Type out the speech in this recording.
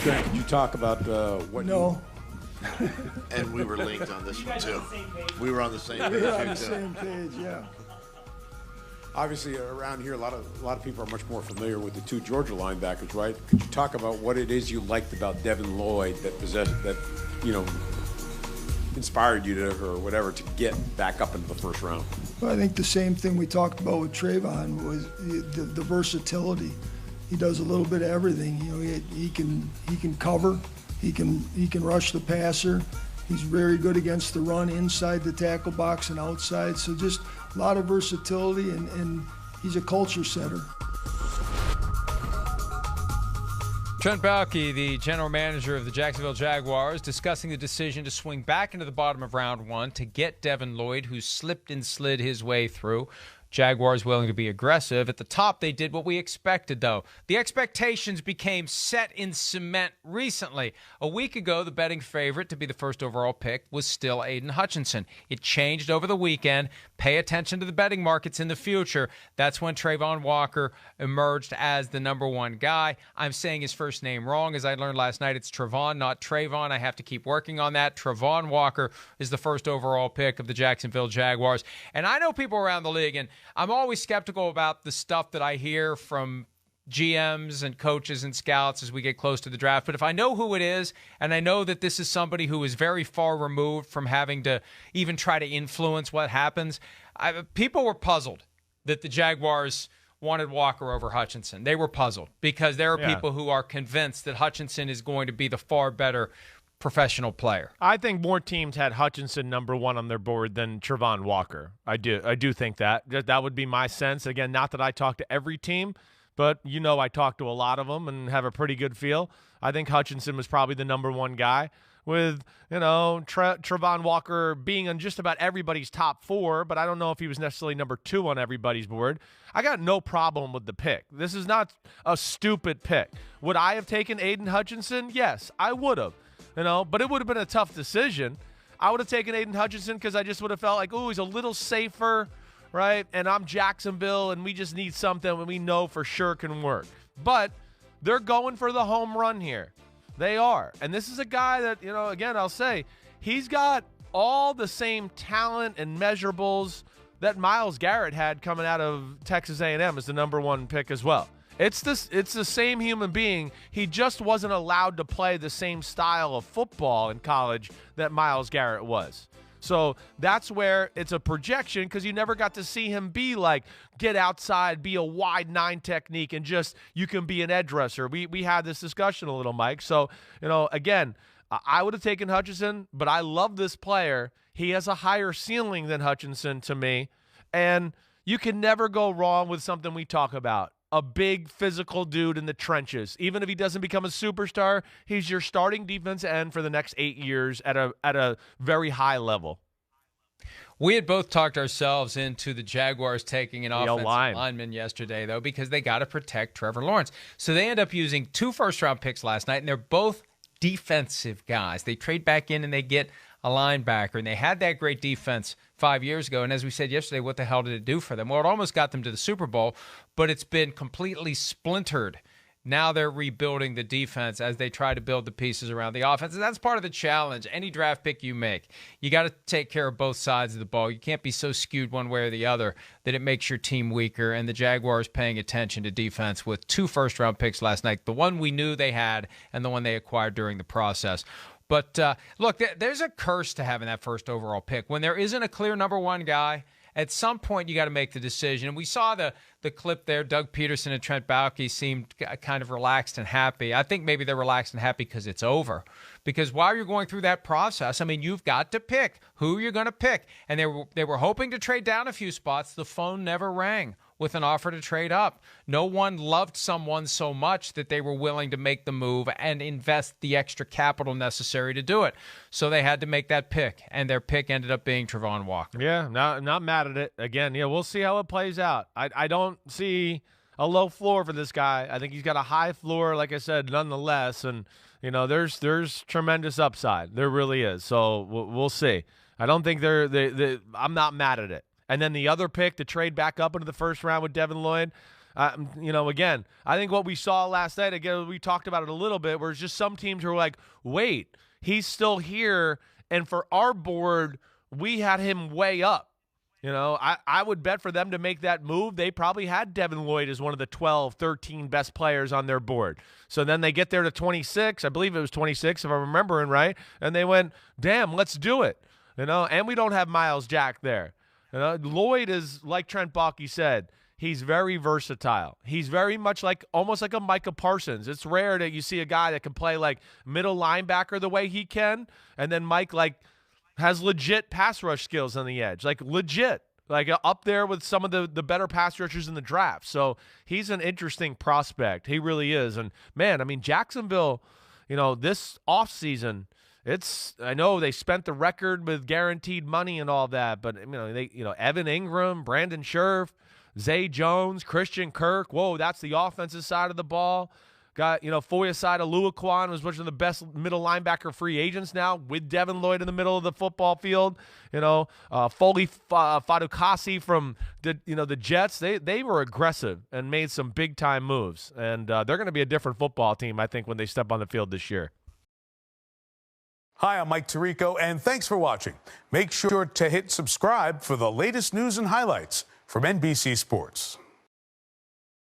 Grant, could you talk about what No. And we were linked on this one, too. We were on the same page, We were on too. the same page, yeah. Obviously, around here, a lot of people are much more familiar with the two Georgia linebackers, right? Could you talk about what it is you liked about Devin Lloyd that inspired you to, or whatever, to get back up into the first round? Well, I think the same thing we talked about with Travon was the versatility. He does a little bit of everything. You know, he can cover, he can rush the passer. He's very good against the run inside the tackle box and outside. So just a lot of versatility, and he's a culture setter. Trent Baalke, the general manager of the Jacksonville Jaguars, discussing the decision to swing back into the bottom of round one to get Devin Lloyd, who slipped and slid his way through. Jaguars willing to be aggressive. At the top, they did what we expected, though. The expectations became set in cement recently. A week ago, the betting favorite to be the first overall pick was still Aidan Hutchinson. It changed over the weekend. Pay attention to the betting markets in the future. That's when Travon Walker emerged as the number one guy. I'm saying his first name wrong. As I learned last night, it's Travon, not Travon. I have to keep working on that. Travon Walker is the first overall pick of the Jacksonville Jaguars. And I know people around the league, and I'm always skeptical about the stuff that I hear from GMs and coaches and scouts as we get close to the draft. But if I know who it is, and I know that this is somebody who is very far removed from having to even try to influence what happens, people were puzzled that the Jaguars wanted Walker over Hutchinson. They were puzzled because there are people who are convinced that Hutchinson is going to be the far better professional player. I think more teams had Hutchinson number one on their board than Travon Walker. I do think that would be my sense. Again, not that I talk to every team, but I talk to a lot of them and have a pretty good feel. I think Hutchinson was probably the number one guy, with Travon Walker being on just about everybody's top four, but I don't know if he was necessarily number two on everybody's board. I got no problem with the pick. This is not a stupid pick. Would I have taken Aidan Hutchinson? Yes, I would have. But it would have been a tough decision. I would have taken Aidan Hutchinson because I just would have felt like, he's a little safer, right? And I'm Jacksonville, and we just need something that we know for sure can work. But they're going for the home run here. They are. And this is a guy that, again, I'll say, he's got all the same talent and measurables that Myles Garrett had coming out of Texas A&M as the number one pick as well. It's the same human being. He just wasn't allowed to play the same style of football in college that Myles Garrett was. So that's where it's a projection, because you never got to see him be like, get outside, be a wide nine technique, and just you can be an edge rusher. We had this discussion a little, Mike. So, again, I would have taken Hutchinson, but I love this player. He has a higher ceiling than Hutchinson to me, and you can never go wrong with something we talk about. A big physical dude in the trenches. Even if he doesn't become a superstar, he's your starting defense end for the next 8 years at a very high level. We had both talked ourselves into the Jaguars taking an offensive lineman yesterday, though, because they got to protect Trevor Lawrence. So they end up using 2 first-round picks last night, and they're both defensive guys. They trade back in and they get a linebacker, and they had that great defense 5 years ago. And as we said yesterday, what the hell did it do for them? Well, it almost got them to the Super Bowl, but it's been completely splintered. Now they're rebuilding the defense as they try to build the pieces around the offense. And that's part of the challenge. Any draft pick you make, you got to take care of both sides of the ball. You can't be so skewed one way or the other that it makes your team weaker. And the Jaguars paying attention to defense with 2 first-round picks last night, the one we knew they had and the one they acquired during the process. But, look, there's a curse to having that first overall pick. When there isn't a clear number one guy, at some point you got to make the decision. And we saw the clip there. Doug Peterson and Trent Baalke seemed kind of relaxed and happy. I think maybe they're relaxed and happy because it's over. Because while you're going through that process, you've got to pick who you're going to pick. And they were hoping to trade down a few spots. The phone never rang with an offer to trade up. No one loved someone so much that they were willing to make the move and invest the extra capital necessary to do it. So they had to make that pick, and their pick ended up being Travon Walker. Yeah, not mad at it. Again, we'll see how it plays out. I don't see a low floor for this guy. I think he's got a high floor, like I said, nonetheless. And, there's tremendous upside. There really is. So we'll see. I don't think I'm not mad at it. And then the other pick to trade back up into the first round with Devin Lloyd, Again, I think what we saw last night, again, we talked about it a little bit, where it's just some teams were like, wait, he's still here. And for our board, we had him way up. I would bet for them to make that move, they probably had Devin Lloyd as one of the 12, 13 best players on their board. So then they get there to 26. I believe it was 26, if I'm remembering right. And they went, damn, let's do it. And we don't have Miles Jack there. Lloyd is, like Trent Baalke said, he's very versatile. He's very much almost like a Micah Parsons. It's rare that you see a guy that can play like middle linebacker the way he can, and then Mike has legit pass rush skills on the edge, legit, up there with some of the better pass rushers in the draft. So he's an interesting prospect. He really is. And man, I mean, Jacksonville, this offseason, I know they spent the record with guaranteed money and all that, but Evan Ingram, Brandon Scherf, Zay Jones, Christian Kirk. Whoa, that's the offensive side of the ball. Got, Foyesade Oluokun was one of the best middle linebacker free agents now, with Devin Lloyd in the middle of the football field. Foley Fadukasi from the Jets. They were aggressive and made some big time moves, and they're going to be a different football team, I think, when they step on the field this year. Hi, I'm Mike Tirico, and thanks for watching. Make sure to hit subscribe for the latest news and highlights from NBC Sports.